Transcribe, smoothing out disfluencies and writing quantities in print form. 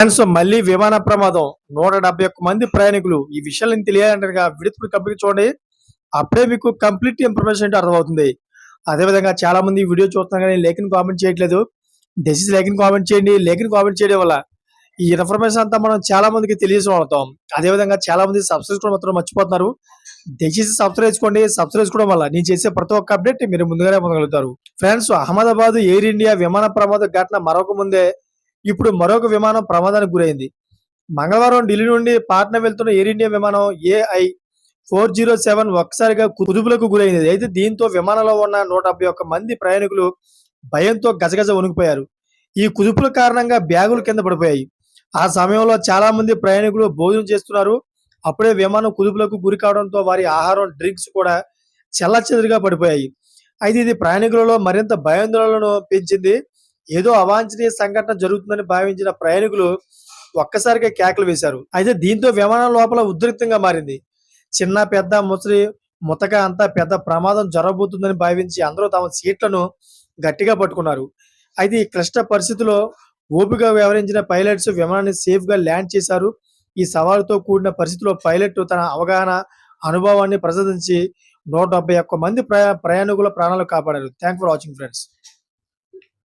Friends మళ్ళీ విమాన ప్రమాదం 171 మంది ప్రయాణికులు. ఈ విషయాలను తెలియాలంటే విడుదల కంప్లీట్ చూడండి. అప్పుడే మీకు కంప్లీట్ ఇన్ఫర్మేషన్ అంటే అర్థమవుతుంది. అదేవిధంగా చాలా మంది ఈ వీడియో చూస్తున్నా కానీ లేఖని కామెంట్ చేయట్లేదు. దయచేసి లేఖని కామెంట్ చేయండి. లేఖని కామెంట్ చేయడం వల్ల ఈ ఇన్ఫర్మేషన్ అంతా మనం చాలా మందికి తెలియజేయగలుగుతాం. అదేవిధంగా చాలా మంది సబ్స్క్రైబ్ కూడా మాత్రం మర్చిపోతున్నారు. దయచేసి సబ్స్క్రైబ్ చేసుకోండి. సబ్స్క్రైబ్ చేసుకోవడం వల్ల నేను చేసే ప్రతి ఒక్క అప్డేట్ మీరు ముందుగానే పొందగలుగుతారు. ఫ్రెండ్స్ అహ్మదాబాద్ ఎయిర్ ఇండియా విమాన ప్రమాద ఘటన మరొక ముందే ఇప్పుడు మరొక విమానం ప్రమాదానికి గురైంది. మంగళవారం ఢిల్లీ నుండి పాట్నా వెళ్తున్న ఎయిర్ ఇండియా విమానం AI-407 ఒక్కసారిగా కుదుపులకు గురైంది. అయితే దీంతో విమానంలో ఉన్న 171 మంది ప్రయాణికులు భయంతో గజగజ వణికిపోయారు. ఈ కుదుపుల కారణంగా బ్యాగులు కింద పడిపోయాయి. ఆ సమయంలో చాలా మంది ప్రయాణికులు భోజనం చేస్తున్నారు. అప్పుడే విమానం కుదుపులకు గురి కావడంతో వారి ఆహారం, డ్రింక్స్ కూడా చెల్లాచెదురుగా పడిపోయాయి. అయితే ఇది ప్రయాణికులలో మరింత భయాందోళనను పెంచింది. ఏదో అవాంఛనీయ సంఘటన జరుగుతుందని భావించిన ప్రయాణికులు ఒక్కసారిగా కేకలు వేశారు. అయితే దీంతో విమానం లోపల ఉద్రిక్తంగా మారింది. చిన్న పెద్ద ముసలి ముతక అంతా పెద్ద ప్రమాదం జరగబోతుందని భావించి అందరూ తమ సీట్లను గట్టిగా పట్టుకున్నారు. అయితే ఈ క్లిష్ట పరిస్థితిలో ఓపిక వ్యవహరించిన పైలట్స్ విమానాన్ని సేఫ్ గా ల్యాండ్ చేశారు. ఈ సవాలుతో కూడిన పరిస్థితిలో పైలట్ తన అవగాహన, అనుభవాన్ని ప్రదర్శించి 171 మంది ప్రయాణికుల ప్రాణాలు కాపాడారు. Thank for watching friends.